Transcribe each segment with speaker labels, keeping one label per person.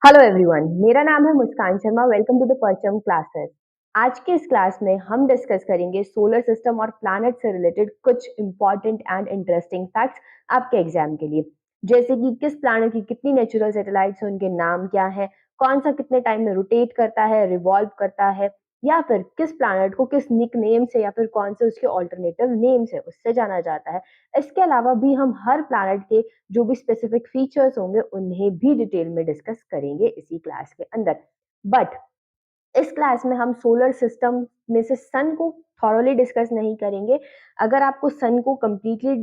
Speaker 1: Hello everyone, मेरा नाम है मुस्कान शर्मा। वेलकम टू द परचम क्लासेस। आज के इस क्लास में हम डिस्कस करेंगे सोलर सिस्टम और प्लैनेट से रिलेटेड कुछ इंपॉर्टेंट एंड इंटरेस्टिंग फैक्ट्स आपके एग्जाम के लिए। जैसे कि किस प्लैनेट की कितनी नेचुरल सैटेलाइट्स हैं, उनके नाम क्या है, कौन सा कितने टाइम में रोटेट करता है, रिवॉल्व करता है, या फिर किस प्लैनेट को किस निक नेम से या फिर कौन से उसके ऑल्टरनेटिव नेम से उससे जाना जाता है। इसके अलावा भी हम हर प्लैनेट के जो भी स्पेसिफिक फीचर्स होंगे उन्हें भी डिटेल में डिस्कस करेंगे इसी क्लास के अंदर। बट इस क्लास में हम सोलर सिस्टम में से सन को थॉरोली डिस्कस नहीं करेंगे। अगर आपको सन को कम्प्लीटली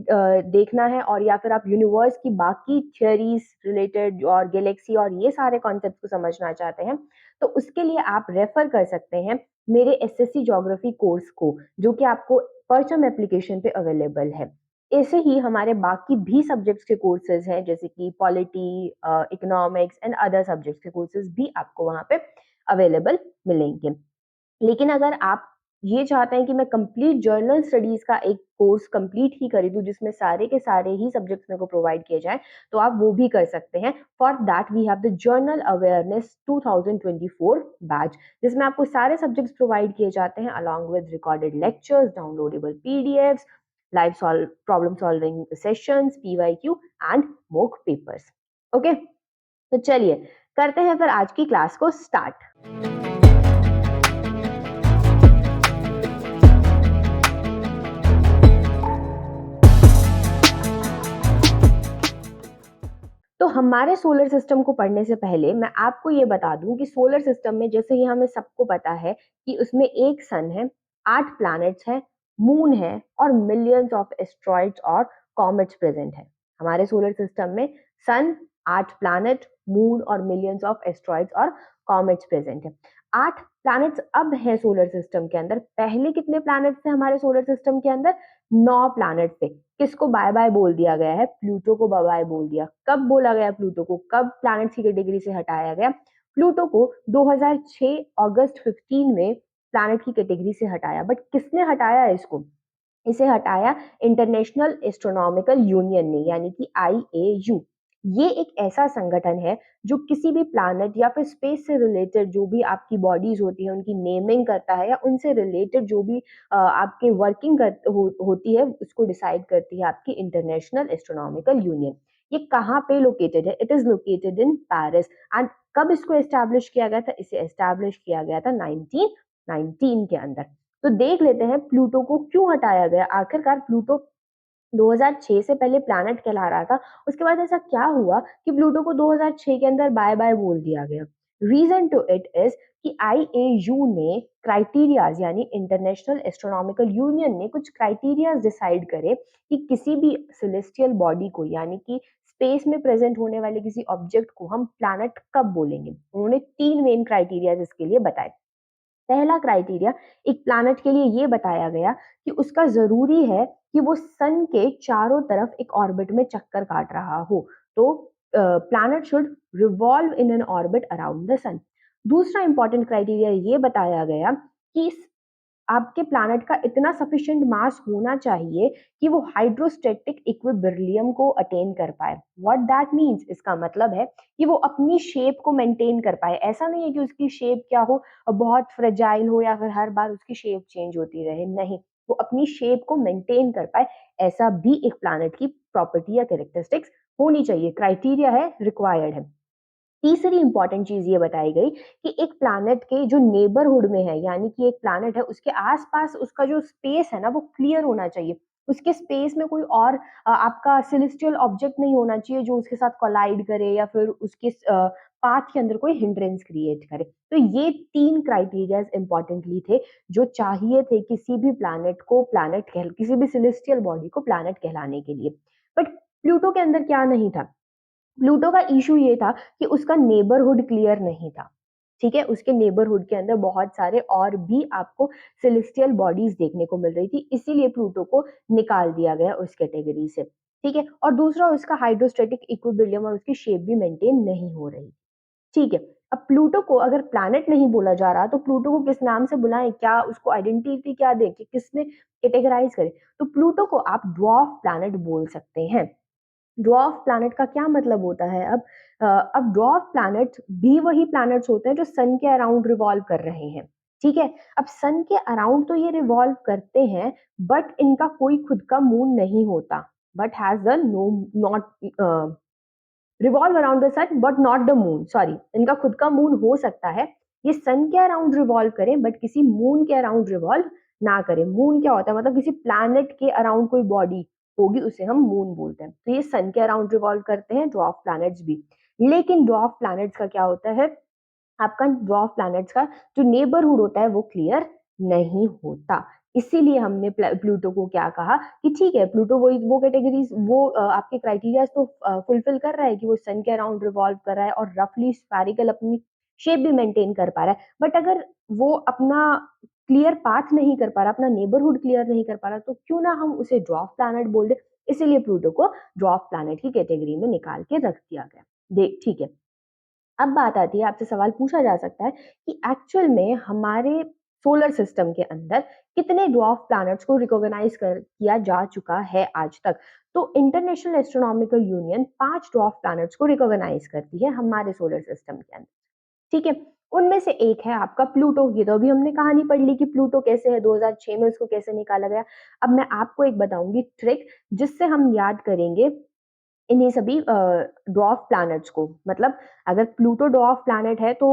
Speaker 1: देखना है और या फिर आप यूनिवर्स की बाकी थियरीज रिलेटेड और गैलेक्सी और ये सारे कॉन्सेप्ट को समझना चाहते हैं, तो उसके लिए आप रेफर कर सकते हैं मेरे एसएससी ज्योग्राफी कोर्स को, जो कि आपको परचम एप्लीकेशन पे अवेलेबल है। ऐसे ही हमारे बाकी भी सब्जेक्ट्स के कोर्सेज हैं, जैसे कि polity, economics and other subjects के कोर्सेज भी आपको वहाँ पे अवेलेबल मिलेंगे। लेकिन अगर आप ये चाहते हैं कि मैं कंप्लीट जर्नल स्टडीज का एक कोर्स कंप्लीट ही खरीदूं जिसमें सारे के सारे ही सब्जेक्ट्स मेरे को प्रोवाइड किए जाएं, तो आप वो भी कर सकते हैं। For that we have the general awareness 2024 batch, जिसमें आपको सारे सब्जेक्ट्स प्रोवाइड किए जाते हैं along with recorded lectures, downloadable PDFs, live solve problem solving sessions, PYQ and mock papers. Okay, तो चलिए करते हैं फिर आज की क्लास को स्टार्ट। तो हमारे सोलर सिस्टम को पढ़ने से पहले मैं आपको ये बता दूं कि सोलर सिस्टम में, जैसे ही हमें सबको पता है कि उसमें एक सन है, 8 प्लैनेट्स हैं, मून है और मिलियंस ऑफ एस्ट्रॉइड्स और कॉमेट्स प्रेजेंट है। हमारे सोलर सिस्टम में सन, 8 प्लैनेट, मून और मिलियंस ऑफ एस्ट्रॉइड्स और कॉमेट्स प्रेजेंट है। 8 प्लैनेट्स अब है सोलर सिस्टम के अंदर। पहले कितने प्लैनेट्स थे हमारे सोलर सिस्टम के अंदर? 9 प्लैनेट थे। किसको बाय बाय बोल दिया गया है? प्लूटो को बाय बाय बोल दिया। कब बोला गया प्लूटो को? कब प्लैनेट्स की कैटेगरी से हटाया गया? प्लूटो को 2006 अगस्त 15 में प्लैनेट की कैटेगरी से हटाया। बट किसने हटाया इसको? इसे हटाया इंटरनेशनल एस्ट्रोनॉमिकल यूनियन ने, यानी कि आईएयू। ये एक ऐसा संगठन है जो किसी भी प्लैनेट या फिर स्पेस से रिलेटेड जो भी आपकी बॉडीज होती है उनकी नेमिंग करता है, या उनसे रिलेटेड जो भी आपके वर्किंग होती है उसको डिसाइड करती है आपकी इंटरनेशनल एस्ट्रोनॉमिकल यूनियन। ये कहाँ पे लोकेटेड है? It is located in Paris. And कब इसको एस्टैब्लिश किया गया था? इसे एस्टैब्लिश किया गया था 1919 के अंदर। तो देख लेते हैं प्लूटो को क्यों हटाया गया। आखिरकार प्लूटो 2006 से पहले प्लैनेट कहला रहा था, उसके बाद ऐसा क्या हुआ कि प्लूटो को 2006 के अंदर बाय बाय बोल दिया गया? रीजन टू इट इज कि आईएयू ने क्राइटेरियाज, यानी इंटरनेशनल एस्ट्रोनॉमिकल यूनियन ने कुछ क्राइटेरियाज डिसाइड करे कि किसी भी सेलेस्टियल बॉडी को, यानी कि स्पेस में प्रेजेंट होने वाले किसी ऑब्जेक्ट को हम प्लैनेट कब बोलेंगे। उन्होंने 3 मेन क्राइटेरियाज इसके लिए बताए। पहला क्राइटेरिया, एक प्लैनेट के लिए ये बताया गया कि उसका जरूरी है कि वो सन के चारों तरफ एक ऑर्बिट में चक्कर काट रहा हो। तो planet should revolve in an orbit around the sun. दूसरा इंपॉर्टेंट क्राइटेरिया ये बताया गया कि आपके प्लैनेट का इतना सफिशिएंट मास होना चाहिए कि वो हाइड्रोस्टैटिक इक्विलिब्रियम को अटेन कर पाए। व्हाट दैट मींस, इसका मतलब है कि वो अपनी शेप को मेंटेन कर पाए। ऐसा नहीं है कि उसकी शेप क्या हो, बहुत फ्रेजाइल हो या फिर हर बार उसकी शेप चेंज होती रहे। नहीं, वो अपनी शेप को मेंटेन कर पाए। ऐसा भी एक प्लैनेट की प्रॉपर्टी या कैरेक्टरिस्टिक्स होनी चाहिए। क्राइटेरिया है, रिक्वायर्ड है। तीसरी इंपॉर्टेंट चीज ये बताई गई कि एक प्लैनेट के जो नेबरहुड में है, यानी कि एक प्लैनेट है उसके आसपास उसका जो स्पेस है ना वो क्लियर होना चाहिए। उसके स्पेस में कोई और आपका सेलेस्टियल ऑब्जेक्ट नहीं होना चाहिए जो उसके साथ कोलाइड करे या फिर उसके पाथ के अंदर कोई हिंड्रेंस क्रिएट करे। तो ये 3 क्राइटेरियाज इंपॉर्टेंटली थे जो चाहिए थे किसी भी प्लैनेट को प्लैनेट कह, किसी भी सेलेस्टियल बॉडी को प्लैनेट कहलाने के लिए। बट प्लूटो के अंदर क्या नहीं था? प्लूटो का इशू ये था कि उसका नेबरहुड क्लियर नहीं था। ठीक है, उसके नेबरहुड के अंदर बहुत सारे और भी आपको सेलेस्टियल बॉडीज देखने को मिल रही थी, इसीलिए प्लूटो को निकाल दिया गया उस कैटेगरी से। ठीक है, और दूसरा उसका हाइड्रोस्टैटिक इक्विलिब्रियम और उसकी शेप भी मेंटेन नहीं हो रही। ठीक है, अब प्लूटो को अगर प्लैनेट नहीं बोला जा रहा तो प्लूटो को किस नाम से बुलाएं? क्या उसको आइडेंटिटी क्या दें कि किसमें कैटेगराइज करें? तो प्लूटो को आप ड्वार्फ प्लैनेट बोल सकते हैं। ड्वार्फ प्लैनेट का क्या मतलब होता है अब ड्वार्फ प्लैनेट भी वही प्लैनेट्स होते हैं जो सन के अराउंड रिवॉल्व कर रहे हैं, ठीक है। अब सन के अराउंड तो ये रिवॉल्व करते हैं, बट इनका कोई खुद का मून नहीं होता, but has a no not revolve around the sun but not the moon, sorry, इनका खुद का मून हो सकता है, ये सन के अराउंड रिवॉल्व करें बट किसी मून के अराउंड रिवॉल्व ना करें। मून क्या होता है, मतलब किसी प्लैनेट के अराउंड कोई बॉडी होगी उसे हम मून बोलते हैं। तो ये सन के अराउंड रिवॉल्व करते हैं ड्वार्फ प्लैनेट्स भी। लेकिन ड्वार्फ प्लैनेट्स का क्या होता है, आपका ड्वार्फ प्लैनेट्स का जो नेबरहुड होता है वो क्लियर नहीं होता। इसीलिए हमने प्लूटो को क्या कहा कि ठीक है, प्लूटो वो कैटेगरीज वो आपके क्राइटेरिया तो फुलफिल कर रहा है कि वो सन के अराउंड रिवॉल्व कर रहा है और रफली स्फेरिकल अपनी शेप भी मेंटेन कर पा रहा है, बट अगर वो अपना क्लियर पाथ नहीं कर पा रहा, अपना नेबरहुड क्लियर नहीं कर पा रहा, तो क्यों ना हम उसे ड्वार्फ प्लैनेट बोल दे। इसीलिए प्लूटो को ड्वार्फ प्लैनेट की कैटेगरी में निकाल के रख दिया गया। देख, ठीक है, अब बात आती है, आपसे सवाल पूछा जा सकता है कि एक्चुअल में हमारे सोलर सिस्टम के अंदर कितने ड्वार्फ प्लैनेट्स को रिकॉग्नाइज कर किया जा चुका है आज तक। तो international astronomical union 5 dwarf planets को रिकॉग्नाइज करती है हमारे सोलर सिस्टम के अंदर, ठीक है। उनमें से एक है आपका प्लूटो। ये तो अभी हमने कहानी पढ़ ली कि प्लूटो कैसे है, 2006 में उसको कैसे निकाला गया। अब मैं आपको एक बताऊंगी ट्रिक जिससे हम याद करेंगे इन्हीं सभी ड्वार्फ प्लैनेट्स को। मतलब अगर प्लूटो ड्वार्फ प्लैनेट है तो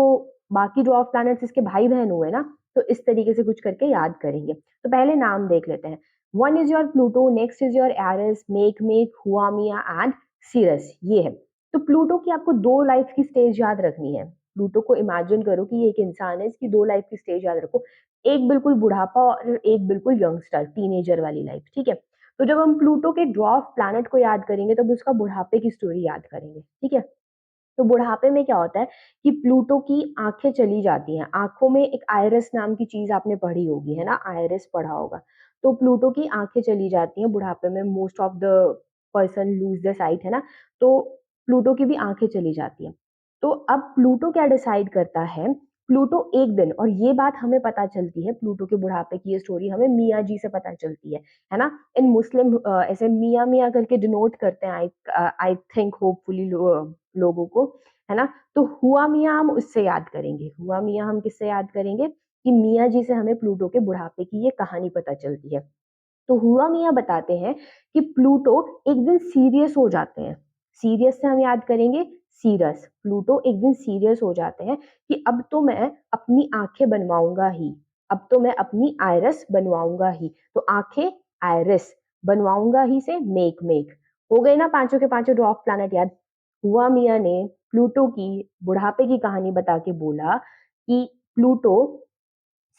Speaker 1: बाकी ड्वार्फ प्लैनेट्स इसके भाई बहन हुए ना, तो इस तरीके से कुछ करके याद करेंगे। तो पहले नाम देख लेते हैं। One is your Pluto, next is your Eris, Makemake Haumea and Ceres, ये है। तो प्लूटो की आपको 2 लाइफ की स्टेज याद रखनी है। प्लूटो को इमेजिन करो कि ये एक इंसान है, इसकी 2 लाइफ की स्टेज याद रखो। एक बिल्कुल बुढ़ापा और एक बिल्कुल यंगस्टर टीनेजर वाली लाइफ, ठीक है। तो जब हम प्लूटो के ड्वार्फ प्लैनेट को याद करेंगे तब उसका बुढ़ापे की स्टोरी याद करेंगे, ठीक है। तो बुढ़ापे में क्या होता है कि प्लूटो की आंखें चली जाती हैं, आंखों में एक आयरिस नाम की चीज आपने पढ़ी होगी, है ना, आयरिस पढ़ा होगा। तो प्लूटो की आंखें चली जाती हैं बुढ़ापे में, most of the person lose the site, है ना। तो प्लूटो की भी आंखें चली जाती हैं। तो अब प्लूटो क्या डिसाइड करता है, प्लूटो एक दिन, और ये बात हमें पता चलती है, प्लूटो के बुढ़ापे की ये स्टोरी हमें मिया जी से पता चलती है ना। इन मुस्लिम ऐसे मिया मिया करके डिनोट करते हैं, आई थिंक होपफुली लोगों को, है ना। तो हुआ मियाँ हम उससे याद करेंगे, हुआ मियाँ हम किससे याद करेंगे कि मियाँ जी से हमें प्लूटो के बुढ़ापे की ये कहानी पता चलती है। तो हुआ मियाँ बताते हैं कि प्लूटो एक दिन सीरियस हो जाते हैं। सीरियस से हम याद करेंगे सीरस। प्लूटो एक दिन सीरियस हो जाते हैं कि अब तो मैं अपनी आंखें बनवाऊंगा ही, अब तो मैं अपनी आयरस बनवाऊंगा ही। तो आंखें, आयरस, बनवाऊंगा ही से मेक हो गए ना पांचों के पांचों ड्वार्फ प्लैनेट याद। हुआ मियाँ ने प्लूटो की बुढ़ापे की कहानी बता के बोला कि प्लूटो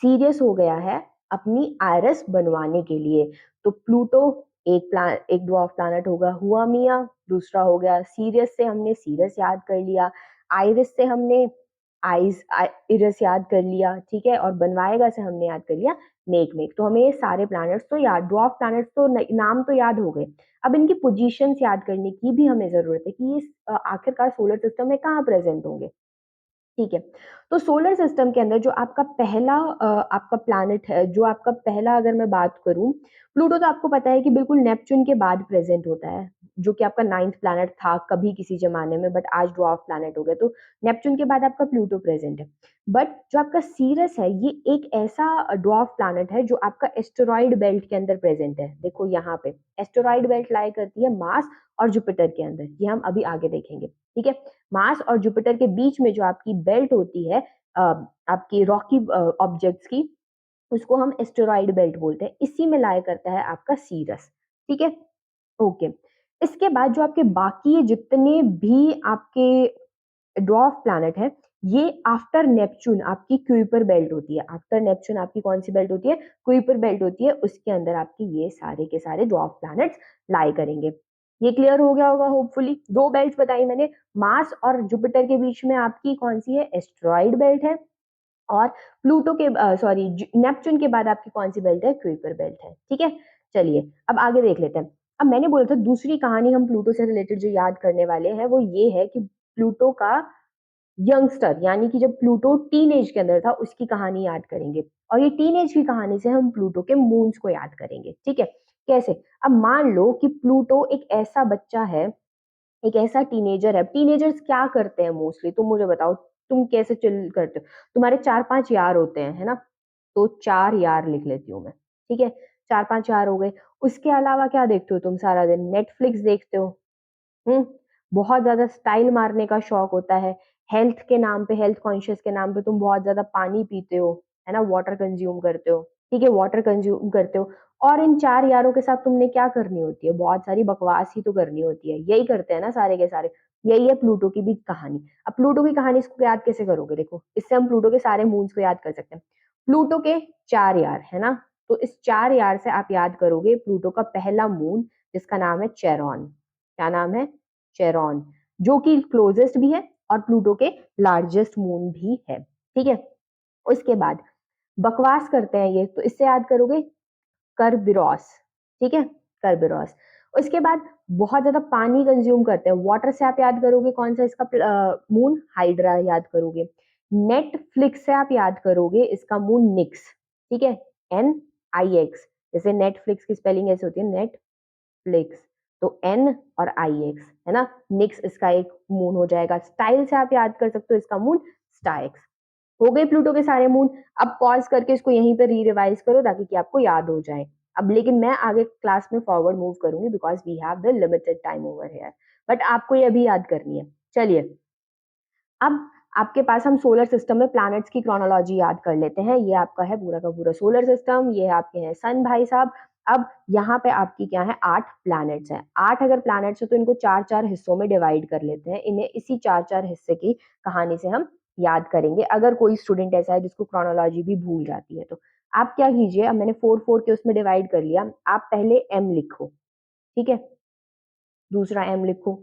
Speaker 1: सीरियस हो गया है अपनी आयरस बनवाने के लिए। तो प्लूटो एक ड्वार्फ प्लैनेट होगा हुआ मिया, दूसरा हो गया सीरियस से हमने सीरस याद कर लिया, आइरिस से हमने आइस इरस याद कर लिया, ठीक है, और बनवाएगा से हमने याद कर लिया मेक। तो हमें ये सारे प्लैनेट्स तो याद, ड्वार्फ प्लैनेट्स तो नाम तो याद हो गए। अब इनकी पोजीशंस याद करने की भी हमें जरूरत है कि ये आखिरकार सोलर सिस्टम में कहाँ प्रेजेंट होंगे, ठीक है। तो सोलर सिस्टम के अंदर जो आपका पहला आपका प्लैनेट है, जो आपका पहला, अगर मैं बात करूं, प्लूटो तो आपको पता है कि बिल्कुल नेपच्यून के बाद प्रेजेंट होता है, जो कि आपका 9th प्लैनेट था कभी किसी जमाने में, बट आज ड्वार्फ प्लैनेट हो गया। तो नेपच्यून के बाद आपका प्लूटो प्रेजेंट है। बट जो आपका सीरस है ये एक ऐसा ड्वार्फ प्लैनेट है जो आपका एस्टेरॉइड बेल्ट के अंदर प्रेजेंट है। देखो यहाँ पे एस्टेरॉइड बेल्ट लाई करती है मार्स और जुपिटर के अंदर, ये हम अभी आगे देखेंगे, ठीक है। मार्स और जुपिटर के बीच में जो आपकी बेल्ट होती है आपकी रॉकी ऑब्जेक्ट्स की, उसको हम एस्टेरॉइड बेल्ट बोलते हैं। इसी में लाया करता है आपका सीरस, ठीक है, ओके। इसके बाद जो आपके बाकी ये जितने भी आपके ड्वार्फ प्लैनेट है, ये आफ्टर नेपच्यून आपकी क्यूपर बेल्ट होती है। आफ्टर नेपच्यून आपकी कौन सी बेल्ट होती है, क्यूपर बेल्ट होती है, उसके अंदर आपकी ये सारे के सारे ड्वार्फ प्लैनेट्स लाई करेंगे। ये क्लियर हो गया होगा होपफुली। 2 बेल्ट बताई मैंने, मार्स और जुपिटर के बीच में आपकी कौन सी है, एस्टेरॉइड बेल्ट है, और प्लूटो के सॉरी नेपच्यून के बाद आपकी कौन सी बेल्ट है, क्यूपर बेल्ट है, ठीक है। चलिए अब आगे देख लेते हैं। अब मैंने बोला था दूसरी कहानी हम प्लूटो से रिलेटेड जो याद करने वाले हैं वो ये है कि प्लूटो का यंगस्टर, यानी कि जब प्लूटो टीनेज के अंदर था उसकी कहानी याद करेंगे, और ये टीनेज की कहानी से हम प्लूटो के मून्स को याद करेंगे, ठीक है। कैसे, अब मान लो कि प्लूटो एक ऐसा बच्चा है एक ऐसा टीनेजर है, टीनेजर्स क्या करते हैं मोस्टली, तुम मुझे बताओ, तुम कैसे चिल करते हो? तुम्हारे 4-5 यार होते हैं, है ना? तो 4 यार लिख लेती हूँ मैं, ठीक है? 4-5 यार हो गए। उसके अलावा क्या देखते हो तुम सारा दिन? नेटफ्लिक्स देखते हो, हुँ? बहुत ज़्यादा स्टाइल मारने का शौक होता है। हेल्थ के नाम पे, हेल्थ कॉन्शियस के नाम पे तुम बहुत ज़्यादा पानी पीते हो, है ना? वाटर कंज़्यूम करते हो, ठीक है? वाटर कंज़्यूम करते हो और इन 4 यारों के साथ तुमने क्या करनी होती है? बहुत सारी बकवास ही तो करनी होती है। यही करते हैं ना सारे के सारे। यही है प्लूटो की भी कहानी। अब प्लूटो की कहानी इसको याद कैसे करोगे? देखो, इससे हम प्लूटो के सारे मून्स को याद कर सकते हैं। प्लूटो के 4 यार, है ना? तो इस 4 यार से आप याद करोगे प्लूटो का पहला मून जिसका नाम है चेरॉन। क्या नाम है? चेरॉन, जो कि क्लोजेस्ट भी है और प्लूटो के लार्जेस्ट मून भी है, ठीक है? उसके बाद बकवास करते हैं ये, तो इससे याद करोगे करबिरॉस, ठीक है? करबिरॉस। उसके बाद बहुत ज़्यादा पानी कंज़्यूम करते हैं, वाटर से आप याद करोगे कौन-सा इसका मून? हाइड्रा याद करोगे। नेटफ्लिक्स से आप याद करोगे इसका मून निक्स, ठीक है? NIX, जैसे नेटफ्लिक्स की स्पेलिंग ऐसे होती है, नेटफ्लिक्स, तो N और IX, है ना? निक्स इसका एक मून हो जाएगा। स्टाइल से आप याद कर सकते हो इसका मून स्टाइक्स। हो गए प्लूटो के सारे मून। अब पॉज़ करके इसको यहीं पे री-रिवाइज़ करो ताकि कि आपको याद हो जाए। अब लेकिन मैं आगे क्लास में फॉरवर्ड मूव करूँगी because we have the limited time over here. But आपको ये अभी याद करनी है। चलिए, अब आपके पास हम सोलर सिस्टम में प्लैनेट्स की क्रोनोलॉजी याद कर लेते हैं। ये आपका है पूरा का पूरा सोलर सिस्टम, ये आपके हैं सन भाई साहब। अब यहाँ पे आपकी क्या है? 8 प्लैनेट्स हैं। 8 अगर प्लैनेट्स हैं तो इनको 4-4 हिस्सों में डिवाइड कर लेते हैं। इन्हें इसी 4-4 हिस्से की कहानी से हम याद करेंगे। अगर कोई स्टूडेंट ऐसा है जिसको क्रोनोलॉजी भी भूल जाती है तो। आप क्या कीजिए, अब मैंने 4-4 के उसमें डिवाइड कर लिया। आप पहले M लिखो, ठीक है? दूसरा M लिखो।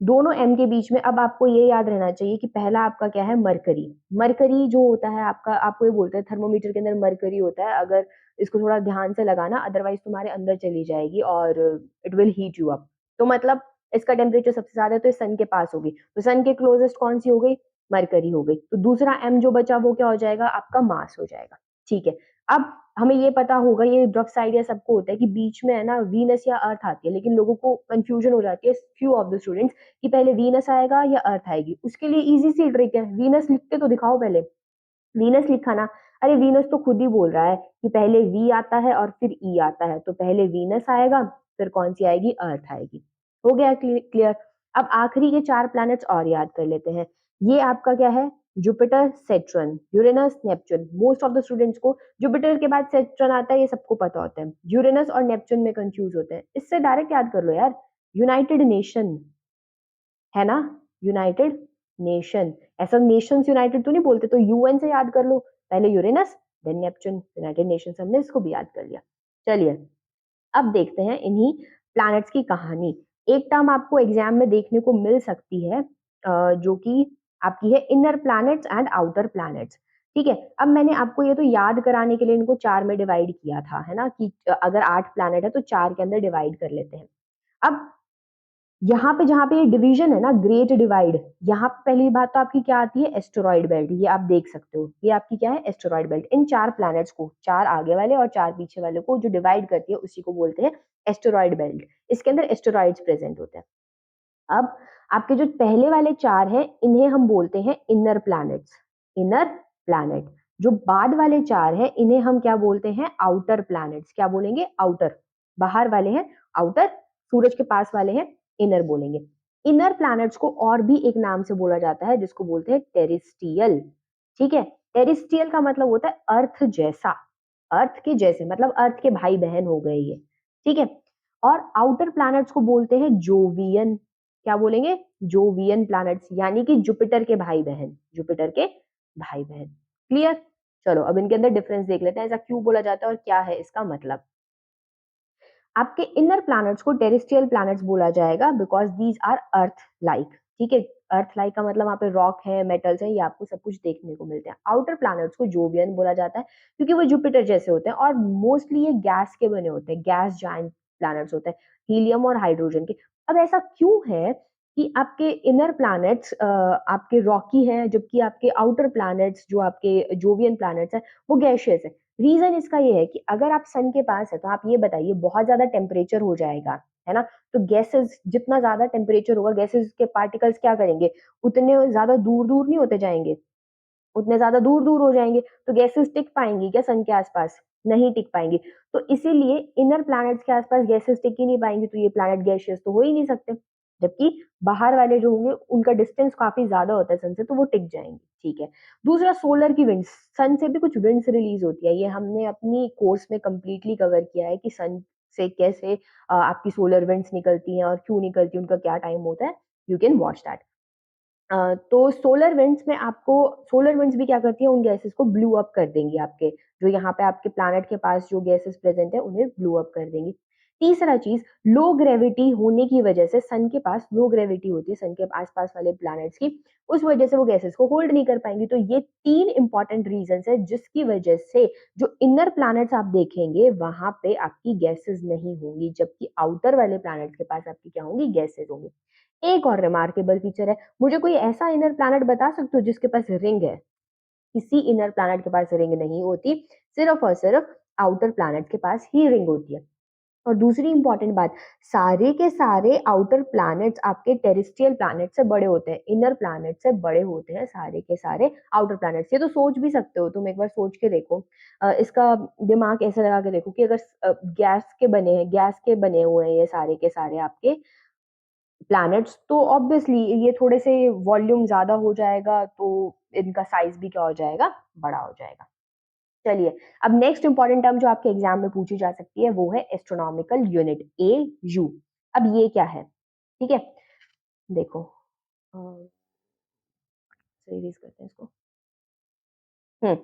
Speaker 1: दोनों एम के बीच में अब आपको ये याद रहना चाहिए कि पहला आपका क्या है? मरकरी। मरकरी जो होता है आपका, आपको ये बोलते हैं थर्मोमीटर के अंदर मरकरी होता है। अगर इसको थोड़ा ध्यान से लगाना, अदरवाइज तुम्हारे अंदर चली जाएगी और it will heat you up. तो मतलब इसका टेम्परेचर सबसे ज्यादा है तो ये सन के पास होगी, तो सन के क्लोजेस्ट कौन सी हो गई? मरकरी हो गई। तो दूसरा एम जो बचा वो क्या हो जाएगा? आपका मास हो जाएगा, ठीक है? अब हमें ये पता होगा, ये रफ आइडिया सबको होता है कि बीच में है ना वीनस या अर्थ आती है, लेकिन लोगों को कंफ्यूजन हो जाती है, फ्यू ऑफ द स्टूडेंट्स, कि पहले वीनस आएगा या अर्थ आएगी। उसके लिए इजी सी ट्रिक है, वीनस लिख के तो दिखाओ पहले। वीनस लिखा ना? अरे वीनस तो खुद ही बोल रहा है कि पहले वी आता है और फिर ई आता है, तो पहले वीनस आएगा, फिर कौन सी आएगी? अर्थ आएगी। हो गया क्लियर? अब आखिरी के 4 प्लैनेट्स और याद कर लेते हैं। ये आपका क्या है? Jupiter, Saturn, Uranus, Neptune. Most of the students को जुपिटर के बाद सैटर्न आता है, ये सबको पता होता है। यूरेनस और नेपच्यून में कंफ्यूज होते हैं। इससे डायरेक्ट याद कर लो यार, यूनाइटेड नेशन, है ना? United nation. ऐसा नेशंस यूनाइटेड तो नहीं बोलते, तो यूएन से याद कर लो। पहले Uranus, then Neptune, United Nations, हमने इसको भी याद कर लिया। चलिए, अब देखते हैं इन्हीं प्लैनेट्स की कहानी। एक टर्म आपको एग्जाम में देखने को मिल सकती है, जो कि आपकी है inner planets and outer planets, ठीक है? अब मैंने आपको ये तो याद कराने के लिए इनको 4 में डिवाइड किया था, है ना? कि अगर 8 प्लैनेट है तो 4 के अंदर डिवाइड कर लेते हैं। अब यहाँ पे जहाँ पे ये डिवीजन है ना, ग्रेट डिवाइड, यहाँ पे पहली बात तो आपकी क्या आती है? Asteroid belt. ये आप देख सकते हो, ये आपकी क्या है? Asteroid belt. इन 4 प्लैनेट्स को, 4 आगे वाले और 4 पीछे वाले को जो डिवाइड करती है उसी को बोलते हैं एस्टेरॉइड बेल्ट। इसके अंदर एस्टेरॉइड्स प्रेजेंट होते हैं। अब आपके जो पहले वाले 4 हैं इन्हें हम बोलते हैं इनर प्लैनेट्स, इनर प्लैनेट। जो बाद वाले 4 हैं इन्हें हम क्या बोलते हैं? Outer planets. क्या बोलेंगे? आउटर। बाहर वाले हैं आउटर, सूरज के पास वाले हैं इनर बोलेंगे। इनर प्लैनेट्स को और भी एक नाम से बोला जाता है जिसको बोलते हैं टेरेस्ट्रियल, ठीक है? टेरेस्ट्रियल का मतलब होता है अर्थ जैसा, अर्थ के जैसे, मतलब अर्थ के भाई बहन हो गए ये, ठीक है? और आउटर प्लैनेट्स को बोलते हैं जोवियन। क्या बोलेंगे? जोवियन प्लैनेट्स, यानी कि जुपिटर के भाई बहन, जुपिटर के भाई बहन। क्लियर? चलो अब इनके अंदर डिफरेंस देख लेते हैं, ऐसा क्यों बोला जाता है और क्या है इसका मतलब। आपके इनर प्लैनेट्स को टेरेस्ट्रियल प्लैनेट्स बोला जाएगा because these are Earth like, ठीक है? अर्थ लाइक का मतलब वहाँ पे रॉक है, मेटल्स हैं, ये आपको सब कुछ देखने को मिलते हैं। आउटर प्लैनेट्स को जोवियन बोला जाता है क्योंकि वो जुपिटर जैसे होते हैं और मोस्टली ये गैस के बने होते हैं, गैस जायंट प्लैनेट्स होते हैं, हीलियम और हाइड्रोजन के। अब ऐसा क्यों है कि आपके इनर प्लैनेट्स आपके रॉकी हैं, जबकि आपके आउटर प्लैनेट्स जो आपके जोवियन प्लैनेट्स हैं वो गैशियस है? रीज़न इसका ये है कि अगर आप सन के पास है तो आप ये बताइए बहुत ज़्यादा टेम्परेचर हो जाएगा, है ना? तो गैसेज़ जितना ज़्यादा टेम्परेचर होगा गैसेज़ के पार्टिकल्स क्या करेंगे? उतने ज़्यादा दूर-दूर नहीं होते जाएँगे, उतने ज़्यादा दूर-दूर हो जाएँगे, तो गैसेज़ टिक पाएँगी क्या सन के आस-पास? नहीं टिक पाएँगी। तो इसीलिए इनर प्लैनेट्स के आस-पास गैसेज़ टिक ही नहीं पाएँगी, तो ये प्लैनेट गैसियस तो हो ही नहीं सकते। जबकि बाहर वाले जो होंगे उनका डिस्टेंस काफ़ी ज़्यादा होता है सन से, तो वो टिक जाएँगे, ठीक है। दूसरा सोलर की विंड्स, सन से भी कुछ विंड्स रिलीज़ होती है, ये हमने अपनी कोर्स में कंप्लीटली कवर किया है कि सन से कैसे आपकी सोलर विंड्स निकलती हैं और क्यों निकलती हैं, उनका क्या टाइम होता है। You can watch that. तो सोलर विंड्स भी क्या करती है उन गैसेस को ब्लू अप कर देंगी आपके जो यहाँ पे आपके प्लैनेट के पास जो गैसेस प्रेजेंट है उन्हें ब्लू अप कर देंगी। तीसरा चीज लो ग्रेविटी होने की वजह से सन के पास लो ग्रेविटी होती है सन के आसपास वाले प्लैनेट्स की, उस वजह से वो गैसेस को होल्ड नहीं कर पाएंगी। तो ये तीन इंपॉर्टेंट रीजन है जिसकी वजह से जो इनर प्लैनेट्स आप देखेंगे वहां पे आपकी गैसेस नहीं होंगी, जबकि आउटर वाले प्लैनेट्स के पास आपकी क्या होंगी गैसेस होंगी। एक और रिमार्केबल फीचर है, मुझे कोई ऐसा इनर प्लैनेट बता सकते हो जिसके पास रिंग है? किसी इनर प्लैनेट के पास रिंग नहीं होती, सिर्फ और सिर्फ आउटर प्लैनेट के पास ही रिंग होती है। और दूसरी इंपॉर्टेंट बात, सारे के सारे आउटर प्लैनेट्स आपके टेरेस्ट्रियल प्लैनेट से बड़े होते हैं, इनर प्लैनेट से बड़े होते हैं सारे के सारे आउटर प्लैनेट्स। ये तो सोच भी सकते हो तुम, एक बार सोच के देखो। इसका दिमाग ऐसे लगा के देखो कि अगर गैस के बने हुए हैं ये सारे के सारे आपके प्लैनेट्स, तो ऑब्वियसली ये थोड़े से वॉल्यूम ज़्यादा हो जाएगा, तो इनका साइज़ भी क्या हो जाएगा? बड़ा हो जाएगा। चलिए, अब नेक्स्ट इंपॉर्टेंट टर्म जो आपके एग्ज़ाम में पूछी जा सकती है वो है एस्ट्रोनॉमिकल यूनिट, एयू। अब ये क्या है? ठीक है? देखो अ, सीरीज़ करते हैं इसको। हुँ।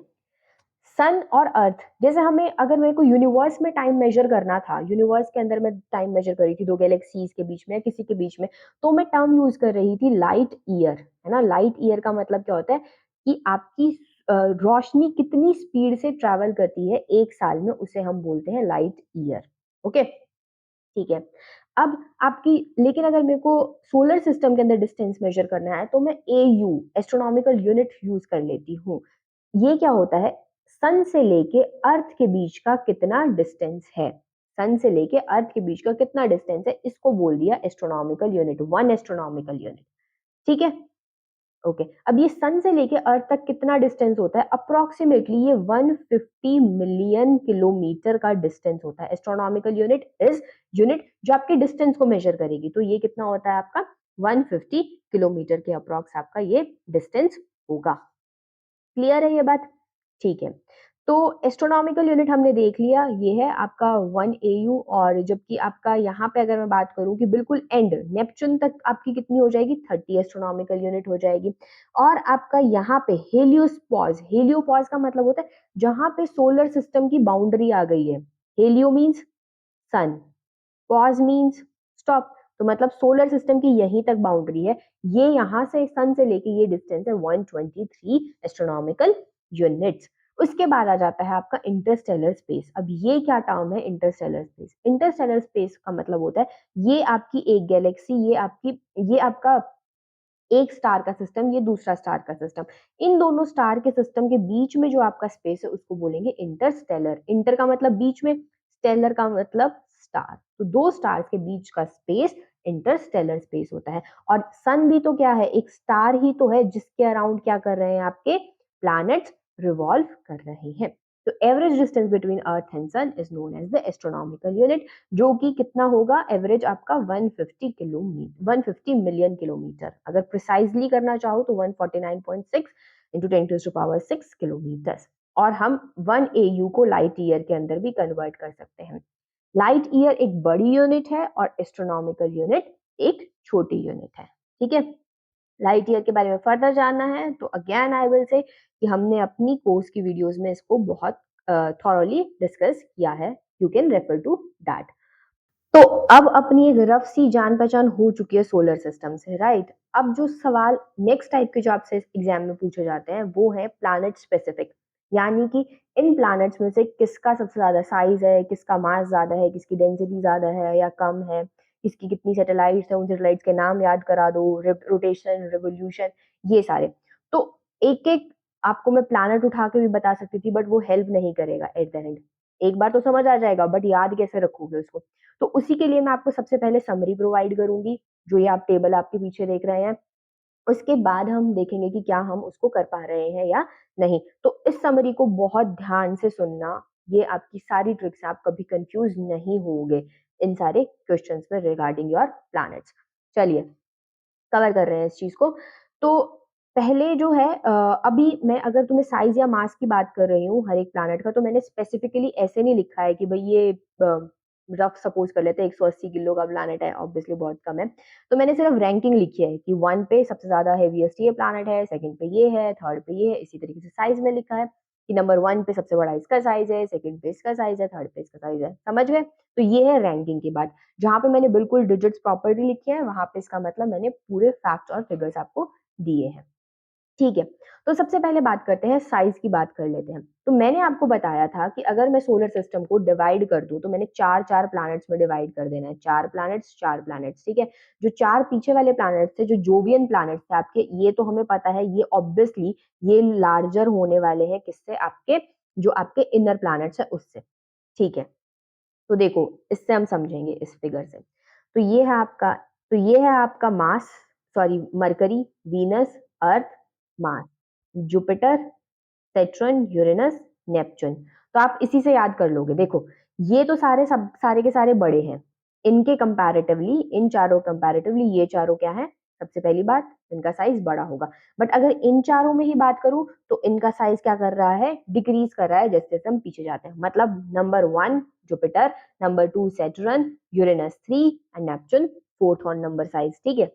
Speaker 1: सन और अर्थ, जैसे हमें अगर मेरे को यूनिवर्स में टाइम मेजर करना था, यूनिवर्स के अंदर मैं टाइम मेजर कर रही थी दो गैलेक्सीज के बीच में या किसी के बीच में, तो मैं टर्म यूज कर रही थी लाइट ईयर, है ना? लाइट ईयर का मतलब क्या होता है कि आपकी रोशनी कितनी स्पीड से ट्रैवल करती है एक साल में, उसे हम बोलते हैं लाइट ईयर। ओके, ठीक है। अब आपकी लेकिन अगर मेरे को सोलर सिस्टम के अंदर डिस्टेंस मेजर करना है तो मैं एयू एस्ट्रोनॉमिकल यूनिट यूज कर लेती हूँ। ये क्या होता है? सन से लेके अर्थ के बीच का कितना डिस्टेंस है, सन से लेके अर्थ के बीच का कितना डिस्टेंस है, इसको बोल दिया astronomical unit, one astronomical unit. ठीक है, ओके। अब ये सन से लेके अर्थ तक कितना डिस्टेंस होता है? अप्रोक्सीमेटली ये 150 मिलियन किलोमीटर का डिस्टेंस होता है। एस्ट्रोनॉमिकल यूनिट इज यूनिट जो आपके डिस्टेंस को मेजर करेगी, तो ये कितना होता है आपका 150 किलोमीटर के अप्रोक्स आपका ये डिस्टेंस होगा। क्लियर है ये बात? ठीक है। तो एस्ट्रोनॉमिकल यूनिट हमने देख लिया, ये है आपका 1 एयू। और जबकि आपका यहाँ पे अगर मैं बात करूँ कि बिल्कुल एंड नेपच्यून तक आपकी कितनी हो जाएगी? 30 एस्ट्रोनॉमिकल यूनिट हो जाएगी। और आपका यहाँ पे हेलियोपॉज का मतलब होता है जहाँ पे सोलर सिस्टम की बाउंड्री आ गई है। हेलियो मीन्स सन, पॉज मीन्स स्टॉप, तो मतलब सोलर सिस्टम की यहीं तक बाउंड्री है। ये यहाँ से सन से लेके ये डिस्टेंस है 123 एस्ट्रोनॉमिकल यूनिट्स। उसके बाद आ जाता है आपका इंटरस्टेलर स्पेस। अब ये क्या टर्म है इंटरस्टेलर स्पेस? इंटरस्टेलर स्पेस का मतलब होता है ये आपकी एक गैलेक्सी, ये आपका एक स्टार का सिस्टम, ये दूसरा स्टार का सिस्टम, इन दोनों स्टार के सिस्टम के बीच में जो आपका स्पेस है उसको बोलेंगे इंटरस्टेलर। इंटर का मतलब बीच में, स्टेलर का मतलब स्टार, तो दो स्टार्स के बीच का स्पेस इंटरस्टेलर स्पेस होता है। और सन भी तो क्या है? एक स्टार ही तो है जिसके अराउंड क्या कर रहे हैं आपके प्लैनेट्स रिवॉल्व कर रहे हैं। तो average distance between earth and sun is known as the astronomical unit, जो कि कितना होगा एवरेज आपका 150 किलोमीटर, 150 मिलियन किलोमीटर। अगर प्रिसाइजली करना चाहो तो 149.6 इंटू 10⁻⁶ किलोमीटर। और हम 1 एयू को लाइट ईयर के अंदर भी कन्वर्ट कर सकते हैं। लाइट ईयर एक बड़ी यूनिट है और एस्ट्रोनॉमिकल यूनिट एक छोटी यूनिट है। ठीक है, लाइट ईयर के बारे में फर्दर जानना है तो अगेन आई विल से कि हमने अपनी कोर्स की वीडियोस में इसको बहुत थॉरोली डिस्कस किया है, you can refer to that. तो अब अपनी एक रफ सी जान पहचान हो चुकी है सोलर सिस्टम से, राइट? अब जो सवाल नेक्स्ट टाइप के जो आपसे एग्जाम में पूछे जाते हैं वो है प्लैनेट स्पेसिफिक, यानी कि इन प्लैनेट्स में से किसका सबसे ज्यादा साइज है, किसका मास ज्यादा है, किसकी डेंसिटी ज्यादा है या कम है, किसकी कितनी सैटेलाइट्स है, उन सैटेलाइट्स के नाम याद करा दो, रोटेशन, रिवोल्यूशन, ये सारे। तो एक एक आपको मैं प्लैनेट उठा के भी बता सकती थी बट वो हेल्प नहीं करेगा एट द एंड। एक बार तो समझ आ जाएगा बट याद कैसे रखोगे उसको? तो उसी के लिए मैं आपको सबसे पहले समरी प्रोवाइड करूँगी, जो ये आप टेबल आपके पीछे देख रहे हैं। उसके बाद हम देखेंगे कि क्या हम उसको कर पा रहे हैं या नहीं। तो इस समरी को बहुत ध्यान से सुनना, ये आपकी सारी ट्रिक्स हैं, आप कभी कंफ्यूज नहीं होंगे इन सारे क्वेश्चंस में रिगार्डिंग योर प्लैनेट्स। चलिए कवर कर रहे हैं इस चीज को। तो पहले जो है अभी मैं अगर तुम्हें साइज या मास की बात कर रही हूँ हर एक प्लैनेट का, तो मैंने स्पेसिफिकली ऐसे नहीं लिखा है कि भाई ये रफ सपोज कर लेते हैं 180 किलो का प्लैनेट है, ऑब्वियसली बहुत कम है। तो मैंने सिर्फ रैंकिंग लिखी है कि 1 पे सबसे ज्यादा हेवीएस्ट ये प्लैनेट है, सेकंड पे ये है, थर्ड पे ये है, इसी तरीके से साइज में लिखा है कि नंबर 1 पे सबसे बड़ा इसका साइज है, सेकंड पे इसका साइज है, थर्ड पे इसका साइज है। समझ गए? तो ये है रैंकिंग की बात। जहाँ पे मैंने बिल्कुल डिजिट्स प्रॉपर्ली लिखे हैं, वहां पे इसका मतलब मैंने पूरे फैक्ट्स और फिगर्स आपको दिए हैं। ठीक है, तो सबसे पहले बात करते हैं, साइज की बात कर लेते हैं। तो मैंने आपको बताया था कि अगर मैं सोलर सिस्टम को डिवाइड कर दूं, तो मैंने चार चार प्लैनेट्स में डिवाइड कर देना है, चार प्लैनेट्स, ठीक है। जो चार पीछे वाले प्लैनेट्स थे, जो जोवियन प्लैनेट्स थे आपके, ये तो हमें पता है, ये ऑब्वियसली ये लार्जर होने वाले हैं किससे? आपके जो आपके इनर प्लैनेट्स है उससे। ठीक है, तो देखो इससे हम समझेंगे इस फिगर से। तो ये है आपका Mars, sorry Mercury, Venus, Earth, Mars, Jupiter, Saturn, Uranus, Neptune. तो आप इसी से याद कर लोगे। देखो ये तो सारे के सारे बड़े हैं, इनके कंपैरेटिवली, इन चारों कंपैरेटिवली ये चारों क्या है? सबसे पहली बात, इनका साइज बड़ा होगा। बट अगर इन चारों में ही बात करूं, तो इनका साइज क्या कर रहा है? डिक्रीज कर रहा है जैसे जैसे हम पीछे जाते हैं। मतलब number 1 Jupiter, number 2 Saturn, Uranus 3 and Neptune 4th on number size. ठीक है,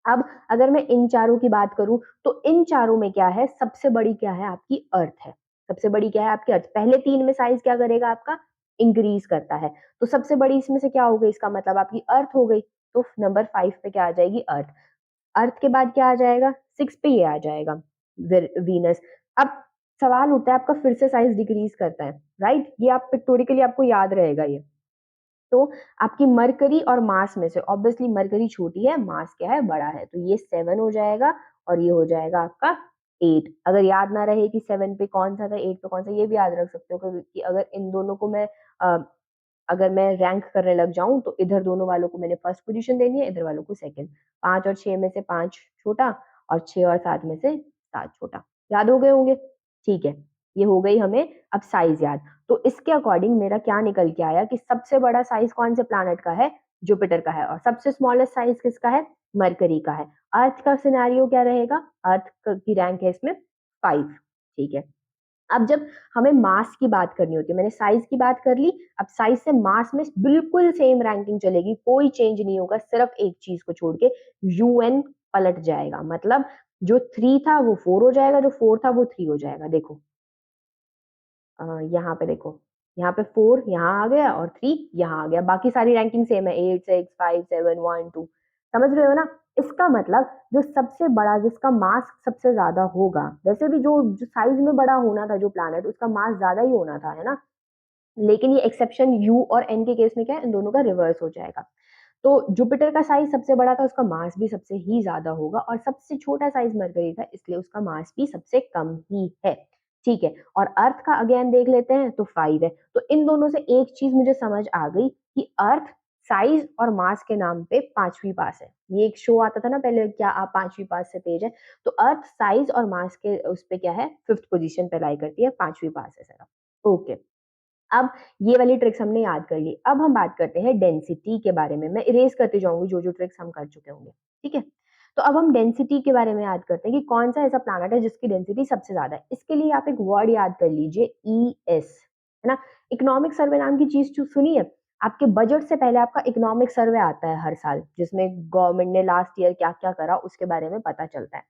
Speaker 1: अब अगर मैं इन चारों की बात करूं, तो इन चारों में क्या है? सबसे बड़ी क्या है? आपकी अर्थ है। सबसे बड़ी क्या है? आपकी अर्थ। पहले तीन में साइज क्या करेगा आपका? इंक्रीज करता है। तो सबसे बड़ी इसमें से क्या हो गई? इसका मतलब आपकी अर्थ हो गई। तो नंबर 5 पे क्या आ जाएगी? अर्थ। अर्थ के बाद क्या आ जाएगा? 6 पे ये आ जाएगा, वीनस। अब सवाल उठता है आपका, फिर से साइज डिक्रीज करता है, राइट? ये आप पिक्टोरिकली आपको याद रहेगा ये। तो आपकी मरकरी और मार्स में से ऑब्वियसली मरकरी छोटी है, मार्स क्या है? बड़ा है। तो ये 7 हो जाएगा और ये हो जाएगा आपका 8। अगर याद ना रहे कि 7 पे कौन सा था, 8 पे कौन सा, ये भी याद रख सकते हो कि अगर इन दोनों को मैं अगर मैं रैंक करने लग जाऊं, तो इधर दोनों वालों को मैंने फर्स्ट पोजीशन देनी है, इधर वालों को सेकंड। 5 और 6 में से 5 छोटा, और 6 और 7 में से 7 छोटा। याद हो गए होंगे? ठीक है, ये हो गई हमें अब साइज याद। तो इसके अकॉर्डिंग मेरा क्या निकल के आया कि सबसे बड़ा साइज कौन से प्लैनेट का है? जुपिटर का है। और सबसे स्मॉलेस्ट साइज किसका है? मरकरी का है। अर्थ का सिनेरियो क्या रहेगा? अर्थ की रैंक है इसमें 5। ठीक है, अब जब हमें मास की बात करनी होती है, मैंने साइज की बात कर ली, अब साइज से मास में बिल्कुल सेम रैंकिंग चलेगी, कोई चेंज नहीं होगा, सिर्फ एक चीज को छोड़ के यूएन पलट जाएगा। मतलब जो 3 था वो 4 हो जाएगा, जो 4 था वो 3 हो जाएगा। देखो यहाँ पे देखो, यहाँ पे 4 यहाँ आ गया और 3 यहाँ आ गया। बाकी सारी रैंकिंग सेम है, 8 6 5 7 1 2। समझ रहे हो ना? इसका मतलब जो सबसे बड़ा, जिसका मास सबसे ज्यादा होगा, वैसे भी जो साइज में बड़ा होना था जो प्लैनेट, उसका मास ज्यादा ही होना था, है ना? लेकिन ये एक्सेप्शन यू और एन के केस में क्या है? इन दोनों का रिवर्स हो जाएगा। तो जुपिटर का साइज सबसे बड़ा था, उसका मास भी सबसे ही ज्यादा होगा, और सबसे छोटा साइज मरकरी था, इसलिए उसका मास भी सबसे कम ही है। ठीक है, और अर्थ का अगेन देख लेते हैं, तो 5 है। तो इन दोनों से एक चीज मुझे समझ आ गई कि अर्थ साइज और मास के नाम पे पांचवी पास है। ये एक शो आता था ना पहले, क्या आप पांचवी पास से तेज है? तो अर्थ साइज और मास के उस पे क्या है? 5th पोजीशन पे लाई करती है, पांचवी पास है सर। ओके, अब ये वाली ट्रिक्स हमने याद कर ली। अब हम बात करते हैं डेंसिटी के बारे में। मैं इरेज करती जाऊंगी जो जो ट्रिक्स हम कर चुके होंगे। ठीक है, तो अब हम डेंसिटी के बारे में याद करते हैं कि कौन सा ऐसा प्लैनेट है जिसकी डेंसिटी सबसे ज्यादा है। इसके लिए आप एक वर्ड याद कर लीजिए, ई एस, है ना? इकोनॉमिक सर्वे नाम की चीज सुनी है? आपके बजट से पहले आपका इकोनॉमिक सर्वे आता है हर साल, जिसमें गवर्नमेंट ने लास्ट ईयर क्या क्या करा उसके बारे में पता चलता है।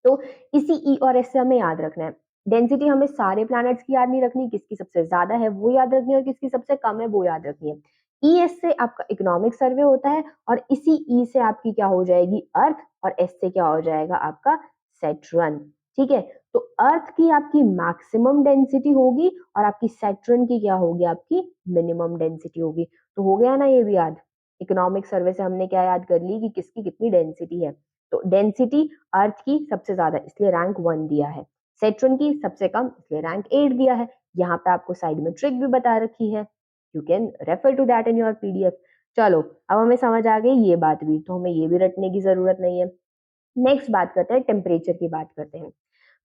Speaker 1: तो इसी ई और एस से हमें याद रखना है। डेंसिटी हमें सारे प्लैनेट्स की याद नहीं रखनी, किसकी सबसे ज्यादा है वो याद रखनी है, और किसकी सबसे कम है वो याद रखनी है। ई एस से आपका इकोनॉमिक सर्वे होता है, और इसी ई से आपकी क्या हो जाएगी? अर्थ, और एस से क्या हो जाएगा? आपका सैटर्न। ठीक है, तो अर्थ की आपकी मैक्सिमम डेंसिटी होगी, और आपकी सैटर्न की क्या होगी? आपकी मिनिमम डेंसिटी होगी। तो हो गया ना ये भी याद? इकोनॉमिक सर्वे से हमने क्या याद कर ली कि किसकी कितनी डेंसिटी है। तो डेंसिटी अर्थ की सबसे ज्यादा, इसलिए रैंक 1 दिया है। सेट्रन की सबसे कम, इसलिए रैंक 8 दिया है। यहाँ पे आपको साइड में ट्रिक भी बता रखी है, you can refer to that in your PDF. चलो अब हमें समझ आ गई ये बात भी, तो हमें ये भी रटने की जरूरत नहीं है। नेक्स्ट बात करते हैं, टेम्परेचर की बात करते हैं।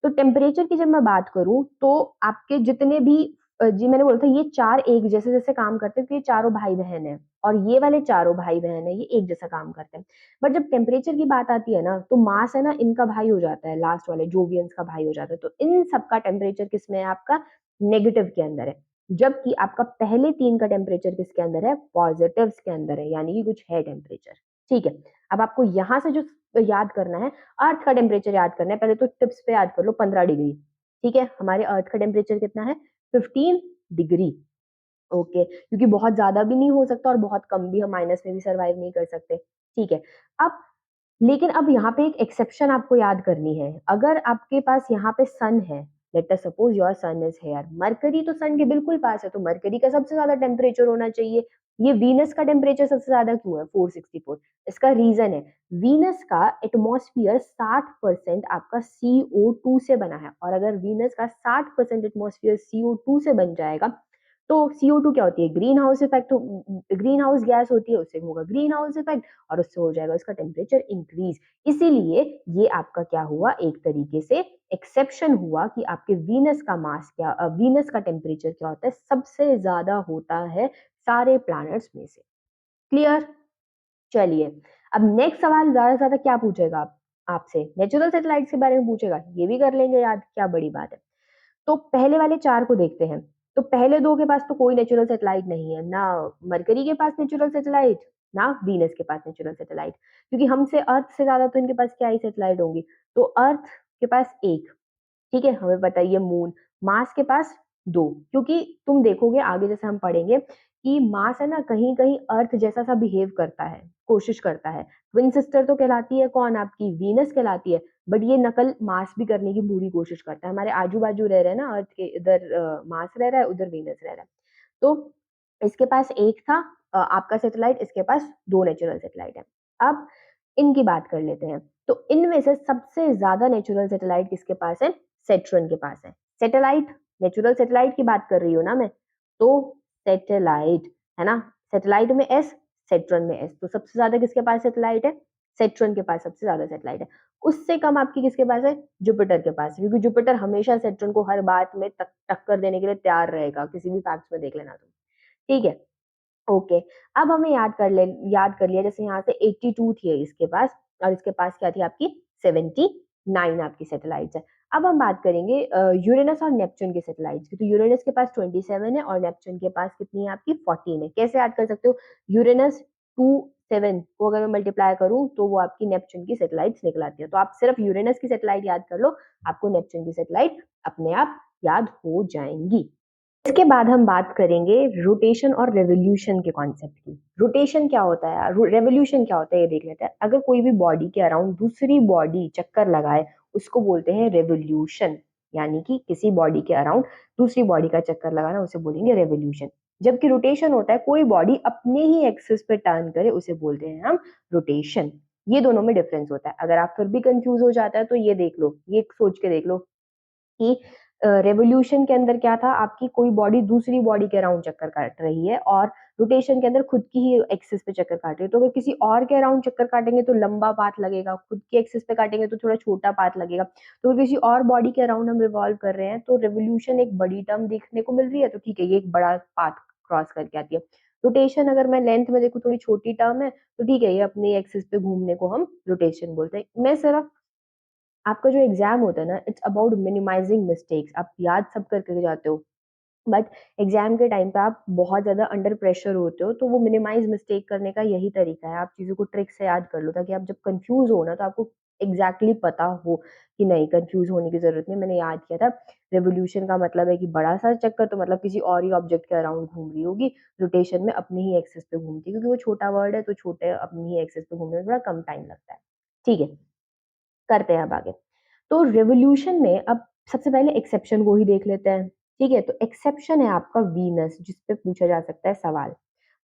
Speaker 1: तो टेम्परेचर की जब मैं बात करूं तो आपके जितने भी जी मैंने बोला था ये चार एक जैसे जैसे काम करते हैं, तो ये चारों भाई बहन है और ये वाले चारों भाई बहन है, ये एक जैसा काम करते हैं। बट जब टेम्परेचर की बात आती है ना, तो मास है ना इनका भाई हो जाता है, लास्ट वाले जोवियंस का भाई हो जाता है। तो इन सबका टेम्परेचर किस में है, आपका नेगेटिव के अंदर है। जबकि आपका पहले तीन का टेम्परेचर किसके अंदर है, पॉजिटिव के अंदर है, यानी कि कुछ है टेम्परेचर। ठीक है, अब आपको यहां से जो याद करना है, अर्थ का टेम्परेचर याद करना है। पहले तो टिप्स पे याद कर लो 15 डिग्री। ठीक है, हमारे अर्थ का टेम्परेचर कितना है, 15 डिग्री। ओके, क्योंकि बहुत ज्यादा भी नहीं हो सकता और बहुत कम भी, हम माइनस में भी सरवाइव नहीं कर सकते। ठीक है, अब लेकिन अब यहाँ पे एक एक्सेप्शन आपको याद करनी है। अगर आपके पास यहाँ पे सन है, let us suppose your son is here, mercury तो सन के बिल्कुल पास है, तो मरकरी का सबसे ज्यादा टेम्परेचर होना चाहिए। ये वीनस का टेम्परेचर सबसे ज्यादा क्यों है, 464? इसका रीजन है, वीनस का एटमॉस्फेयर 60% आपका CO2 से बना है, और अगर वीनस का 60% एटमॉस्फेयर CO2 से बन जाएगा, तो CO2 क्या होती है, green house effect, green house gas होती है, उससे होगा ग्रीन हाउस इफेक्ट, और उससे हो जाएगा इसका टेम्परेचर इंक्रीज। इसीलिए ये आपका क्या हुआ, एक तरीके से एक्सेप्शन हुआ कि आपके वीनस का मास क्या, वीनस का टेम्परेचर क्या होता है, सबसे ज्यादा होता है सारे प्लैनेट्स में से। क्लियर? चलिए, अब नेक्स्ट सवाल ज्यादा से ज्यादा क्या पूछेगा आपसे, नेचुरल सैटेलाइट्स के बारे में पूछेगा, ये भी कर लेंगे याद, क्या बड़ी बात है। तो पहले वाले चार को देखते हैं। तो पहले दो के पास तो कोई नेचुरल सैटेलाइट नहीं है, ना मरकरी के पास नेचुरल सैटेलाइट, ना वीनस के पास नेचुरल सैटेलाइट, क्योंकि हमसे अर्थ से ज्यादा तो इनके पास क्या ही सैटेलाइट होंगी। तो अर्थ के पास एक, ठीक है, हमें पता है ये मून। मार्स के पास दो, क्योंकि तुम देखोगे आगे जैसे हम पढ़ेंगे कि मार्स है ना कहीं कहीं अर्थ जैसा सा बिहेव करता है, कोशिश करता है। ट्विन सिस्टर तो कहलाती है कौन, आपकी वीनस कहलाती है, बट ये नकल मार्स भी करने की पूरी कोशिश करता है। हमारे आजू बाजू रह रहे हैं ना अर्थ के, इधर मार्स रह रहा है, उधर वीनस रह रहा है। तो इसके पास एक था आपका सैटेलाइट, इसके पास दो नेचुरल सैटेलाइट है। अब इनकी बात कर लेते हैं। तो इनमें से सबसे ज्यादा नेचुरल सैटेलाइट किसके पास है, सेट्रन के पास है। सैटेलाइट, नेचुरल सैटेलाइट की बात कर रही हूँ ना मैं, तो सैटेलाइट है ना, सैटेलाइट में एस, सेट्रन में एस, तो सबसे ज्यादा किसके पास सैटेलाइट है, सेट्रन के पास सबसे ज्यादा सैटेलाइट है। उससे कम आपकी किसके पास है, जुपिटर के पास, क्योंकि जुपिटर हमेशा सेट्रन को हर बात में टक्कर देने के लिए तैयार रहेगा, किसी भी फैक्ट्स में देख लेना तुम। ठीक है, ओके। अब हमें याद कर लिया, जैसे यहाँ से 82 थी इसके पास, और इसके पास क्या थी आपकी, 79 आपकी सैटेलाइट्स है। अब हम बात करेंगे यूरेनस और नेपच्यून के सैटेलाइट्स की। तो यूरेनस के पास 27 है और नेपच्यून के पास कितनी है आपकी, 14 है। कैसे याद कर सकते हो, यूरेनस 27 को अगर मैं मल्टीप्लाई करूं तो वो आपकी नेपच्यून की सैटेलाइट्स निकलाती है। तो आप सिर्फ यूरेनस की सैटेलाइट याद कर लो, आपको नेपच्यून की सैटेलाइट अपने आप याद हो जाएंगी। इसके बाद हम बात करेंगे रोटेशन और रेवोल्यूशन के कॉन्सेप्ट की। रोटेशन क्या होता है, रेवोल्यूशन क्या होता है, ये देख लेते हैं। अगर कोई भी बॉडी के अराउंड दूसरी बॉडी चक्कर लगाए, उसको बोलते हैं रेवोल्यूशन, यानी कि किसी बॉडी के अराउंड दूसरी बॉडी का चक्कर लगाना, उसे बोलेंगे रेवोल्यूशन। जबकि रोटेशन होता है कोई बॉडी अपने ही एक्सिस पे टर्न करे, उसे बोलते हैं हम रोटेशन। ये दोनों में डिफरेंस होता है। अगर आप फिर भी कंफ्यूज हो जाता है तो ये देख लो, ये सोच के देख लो कि रेवोल्यूशन के अंदर क्या था, आपकी कोई बॉडी दूसरी बॉडी के अराउंड चक्कर काट रही है, और रोटेशन के अंदर खुद की ही एक्सिस पे चक्कर काट रही है। तो अगर किसी और के अराउंड चक्कर काटेंगे तो लंबा पाथ लगेगा, खुद की एक्सिस पे काटेंगे तो थोड़ा छोटा पाथ लगेगा। तो अगर किसी और बॉडी के अराउंड हम रिवॉल्व कर रहे हैं तो रेवोल्यूशन एक बड़ी टर्म देखने को मिल रही है, तो ठीक है, ये एक बड़ा पाथ क्रॉस करके आती है। रोटेशन अगर मैं लेंथ में देखूं थोड़ी छोटी टर्म है, तो ठीक है, ये अपनी एक्सिस पे घूमने को हम रोटेशन बोलते हैं। मैं सिर्फ, आपका जो एग्जाम होता है ना, इट्स अबाउट मिनिमाइजिंग मिस्टेक्स। आप याद सब करके जाते हो, बट एग्जाम के टाइम पे आप बहुत ज्यादा अंडर प्रेशर होते हो, तो वो मिनिमाइज मिस्टेक करने का यही तरीका है। आप चीजों को ट्रिक से याद कर लो, ताकि आप जब कंफ्यूज हो ना, तो आपको एग्जैक्टली पता हो कि नहीं, कंफ्यूज होने की जरूरत नहीं। मैंने याद किया था, रेवोल्यूशन का मतलब है कि बड़ा सा चक्कर, तो मतलब किसी और ही ऑब्जेक्ट के अराउंड घूम रही होगी। रोटेशन में अपनी ही एक्सेस पे घूमती है, क्योंकि वो छोटा वर्ड है, तो छोटे अपनी ही एक्सेस पे घूमने में थोड़ा कम टाइम लगता है। ठीक है, करते हैं अब आगे। तो रेवोल्यूशन में अब सबसे पहले एक्सेप्शन को ही देख लेते हैं। ठीक है, तो एक्सेप्शन है आपका वीनस, जिस पे पूछा जा सकता है सवाल।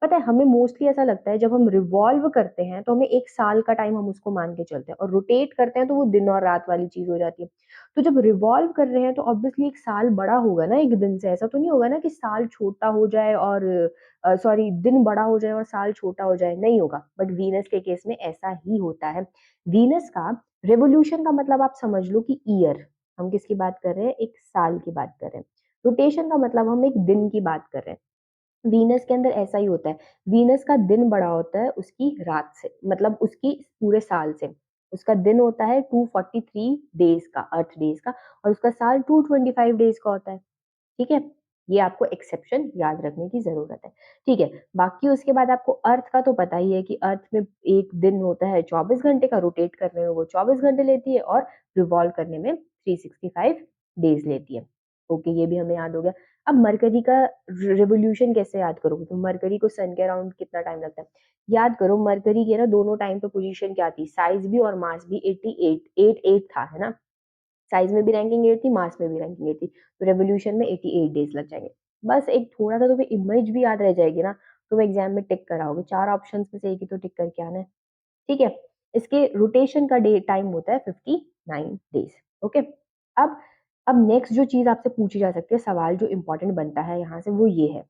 Speaker 1: पता है हमें मोस्टली ऐसा लगता है जब हम रिवॉल्व करते हैं तो हमें 1 साल का टाइम हम उसको मान के चलते हैं और रोटेट करते हैं तो वो दिन और रात वाली चीज़ हो जाती है। तो जब रिवॉल्व कर रहे हैं तो ऑब्वियसली 1 साल बड़ा होगा ना 1 दिन से, ऐसा तो नहीं होगा ना कि साल छोटा हो जाए और सॉरी दिन बड़ा हो जाए और साल छोटा हो जाए, नहीं होगा। बट वीनस के केस में ऐसा ही होता है। वीनस का रिवॉल्यूशन का मतलब आप समझ लो कि ईयर, हम किसकी बात कर रहे हैं? 1 साल की बात कर रहे हैं। रोटेशन का मतलब हम 1 दिन की बात कर रहे हैं। वीनस के अंदर ऐसा ही होता है। वीनस का दिन बड़ा होता है उसकी रात से, मतलब उसकी पूरे साल से। उसका दिन होता है 243 डेज़ का, अर्थ डेज़ का, और उसका साल 225 डेज़ का होता है। ठीक है? ये आपको एक्सेप्शन याद रखने की ज़रूरत है। ठीक है, बाकी उसके बाद आपको अर्थ का तो पता ही है कि अर्थ में 1 दिन होता है 24 घंटे का, रोटेट करने में वो 24 घंटे लेती है और रिवॉल्व करने में 365 डेज़ लेती है। ओके, ये भी हमें याद हो गया। अब मरकरी का रिवॉल्यूशन कैसे याद करोगे? तो मरकरी को सन के अराउंड कितना टाइम लगता है? याद करो, मरकरी की ना दोनों टाइम पे पोज़ीशन क्या थी? साइज़ भी और मास भी 88 था, है ना? साइज़ में भी रैंकिंग 8 थी, मास में भी रैंकिंग 8 थी। तो रिवॉल्यूशन में 88 डेज़ लग जाएँगे। बस एक थोड़ा-सा तुम्हें इमेज भी याद रह जाएगी ना, तुम एग्ज़ाम में टिक कराओगे। 4 ऑप्शंस में से एक ही तो टिक करके आना है। ठीक है? इसके रोटेशन का डे टाइम होता है 59 डेज़। ओके? अब अब नेक्स्ट जो चीज़ आपसे पूछी जा सकती है, सवाल जो इम्पोर्टेंट बनता है यहाँ से वो ये है।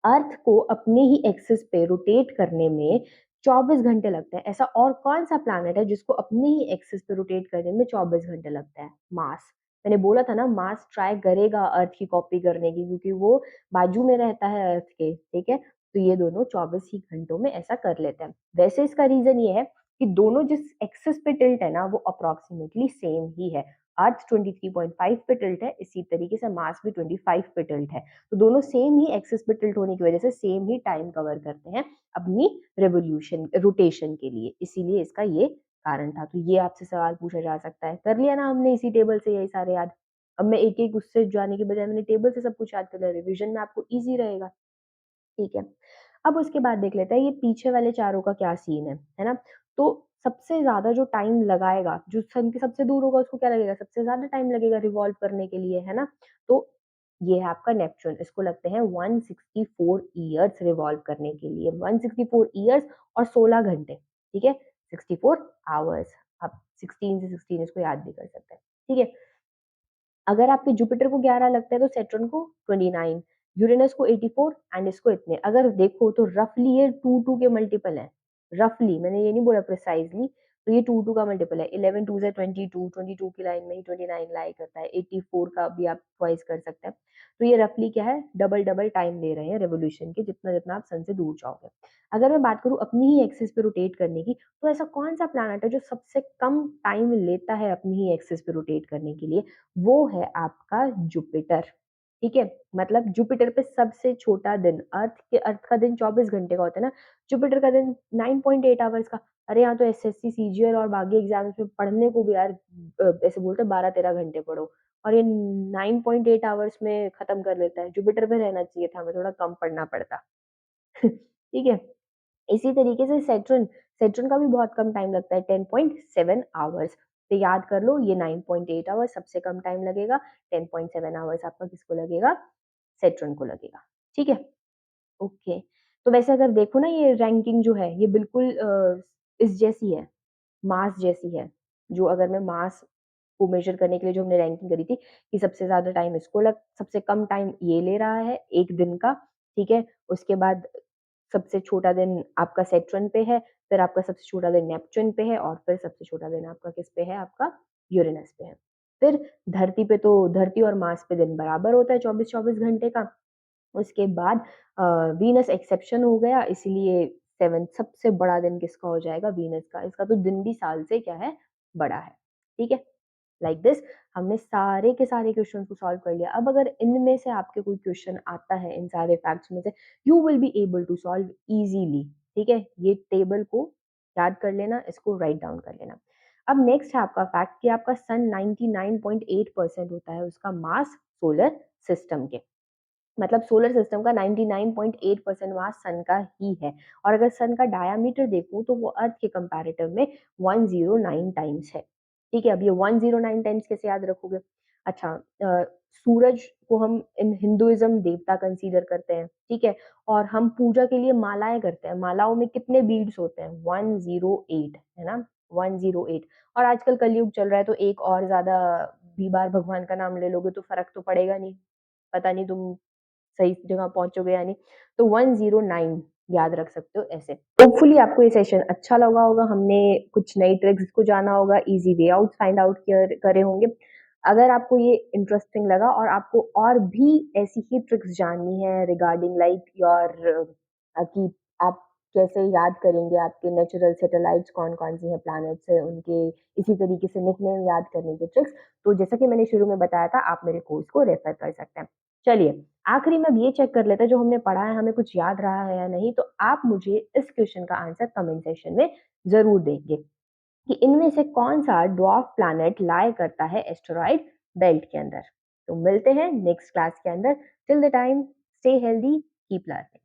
Speaker 1: अर्थ को अपने ही एक्सिस पे रोटेट करने में 24 घंटे लगते हैं। ऐसा और कौन-सा प्लैनेट है जिसको अपने ही एक्सिस पे रोटेट करने में 24 घंटे लगते हैं? मार्स। मैंने बोला था ना, मार्स ट्राई करेगा अर्थ की कॉपी करने की, क्योंकि वो बाजू में रहता है अर्थ के, ठीक है? तो ये दोनों 24 ही घंटों में ऐसा कर लेते हैं। वैसे इसका रीज़न ये है कि दोनों जिस एक्सिस पे टिल्ट है ना, वो अप्रॉक्सिमेटली सेम ही है। अर्थ 23.5 पे टिल्ट है, इसी तरीके से मार्स भी 25 पे टिल्ट है। तो दोनों सेम ही एक्सिस पे टिल्ट होने की वजह से सेम ही टाइम कवर करते हैं अपनी रिवॉल्यूशन रोटेशन के लिए, इसीलिए इसका ये कारण था। तो ये आपसे सवाल पूछा जा सकता है। कर लिया ना हमने इसी टेबल से यही सारे याद। अब मैं एक एक उससे जाने के बजाय मैंने टेबल से सब कुछ याद कर लिया, रिवीजन में आपको इजी रहेगा। ठीक है। अब उसके बाद देख लेते हैं ये पीछे वाले चारों का क्या सीन है ना? तो सबसे ज़्यादा जो टाइम लगाएगा, जो सन के सबसे दूर होगा उसको क्या लगेगा? सबसे ज़्यादा टाइम लगेगा रिवॉल्व करने के लिए, है ना? तो ये है आपका नेपच्यून, इसको लगते हैं 164 ईयर्स रिवॉल्व करने के लिए, 164 ईयर्स और 16 घंटे, ठीक है? 64 आवर्स, आप 16 से 16 इसको याद भी कर सकते हैं, ठीक है? अगर आपके जुपिटर को 11 लगता है तो सैटर्न को 29, यूरेनस को 84 एंड इसको इतने। अगर देखो तो रफली ये 2 के मल्टीपल है। रफली, मैंने ये नहीं बोला प्रिसाइजली, तो ये 2 का मल्टीपल है। 11 2 से 22, 22 की लाइन में ही 29 लाई करता है। 84 का भी आप ट्वाइस कर सकते हैं। तो ये रफली क्या है, डबल डबल टाइम ले रहे हैं रेवोल्यूशन के, जितना जितना आप सन से दूर जाओगे। अगर मैं बात करूं अपनी ही एक्सिस पे रोटेट करने की, तो ऐसा कौन सा प्लैनेट है जो सबसे कम टाइम लेता है अपनी ही एक्सिस पे रोटेट करने के लिए? वो है आपका जुपिटर, ठीक है? मतलब जुपिटर पे सबसे छोटा दिन, अर्थ का दिन 24 घंटे का होता है ना, जुपिटर का दिन 9.8 आवर्स का। अरे यहाँ तो एसएससी, सीजीएल और बाकी एग्जाम्स में पढ़ने को भी यार ऐसे बोलते हैं 12-13 घंटे पढ़ो, और ये 9.8 आवर्स में खत्म कर लेता है। जुपिटर पे रहना चाहिए था, हमें थोड़ा कम पढ़ना पड़ता। ठीक है? इसी तरीके से सैटर्न, सैटर्न का भी बहुत कम टाइम लगता है, 10.7 आवर्स। तो याद कर लो, ये 9.8 आवर्स सबसे कम टाइम लगेगा, 10.7 आवर्स आपका किसको लगेगा? सैटर्न को लगेगा। ठीक है? ओके। तो वैसे अगर देखो ना, ये रैंकिंग जो है ये बिल्कुल इस जैसी है, मास जैसी है। जो अगर मैं मास को मेज़र करने के लिए जो हमने रैंकिंग करी थी कि सबसे ज़्यादा टाइम इसको लग सबसे कम टाइम ये ले रहा है 1 दिन का, ठीक है? उसके बाद सबसे छोटा दिन आपका सैटर्न पे है, फिर आपका सबसे छोटा दिन नेपच्यून पे है और फिर सबसे छोटा दिन आपका किस पे है? आपका यूरेनस पे है। फिर धरती पे तो धरती और मार्स पे दिन बराबर होता है 24-24 घंटे का। उसके बाद वीनस एक्सेप्शन हो गया, इसीलिए 7 सबसे बड़ा दिन किसका हो जाएगा? वीनस का। इसका तो दिन भी साल से क्या है? बड़ा है। ठीक है? लाइक दिस हमने सारे के सारे क्वेश्चंस को सॉल्व कर लिया। अब अगर इनमें से आपके कोई क्वेश्चन आता है इन सारे फैक्ट्स में से, you will be able to solve easily. ठीक है? ये टेबल को याद कर लेना, इसको राइट डाउन कर लेना। अब नेक्स्ट है आपका फैक्ट कि आपका सन 99.8% होता है उसका मास सोलर सिस्टम के। मतलब सोलर सिस्टम का 99.8% मास सन का ही है, और अगर सन का डायामीटर देखूं तो वो अर्थ के कंपैरेटिव में 109 टाइम्स है। ठीक है? अब ये 109 टाइम्स कैसे याद रखोगे? अच्छा सूरज को हम इन हिंदुइज़्म देवता कंसीडर करते हैं, ठीक है? और हम पूजा के लिए मालाएँ करते हैं, मालाओं में कितने बीड्स होते हैं? 108 है ना? 108 और आजकल कलयुग चल रहा है तो एक और ज़्यादा भी बार भगवान का नाम ले लोगे तो फ़र्क तो पड़ेगा नहीं, पता नहीं तुम सही जगह पहुँचोगे या नहीं। तो 109 याद रख सकते हो ऐसे। होपफुली आपको ये सेशन अच्छा लगा होगा, हमने कुछ नई ट्रिक्स को जाना होगा, easy way outs find out कियर करे होंगे। अगर आपको ये इंटरेस्टिंग लगा और आपको और भी ऐसी ही ट्रिक्स जाननी है रिगार्डिंग लाइक योर कि आप कैसे याद करेंगे आपके नेचुरल सैटेलाइट्स कौन-कौन सी हैं, प्लैनेट्स हैं, उनके इसी तरीके से निकनेम याद करने के ट्रिक्स, तो जैसा कि मैंने शुरू में बताया था, आप मेरे कोर्स को रेफर कर सकते हैं। चलिए, आखिरी में अब ये चेक कर लेते हैं जो हमने पढ़ा है हमें कुछ याद रहा है या नहीं, तो आप मुझे इस क्वेश्चन का आंसर कमेंट सेक्शन में ज़रूर देंगे कि इनमें से कौन-सा ड्वार्फ प्लैनेट लाई करता है एस्टेरॉइड बेल्ट के अंदर। तो मिलते हैं नेक्स्ट क्लास के अंदर, till the time stay healthy, keep learning.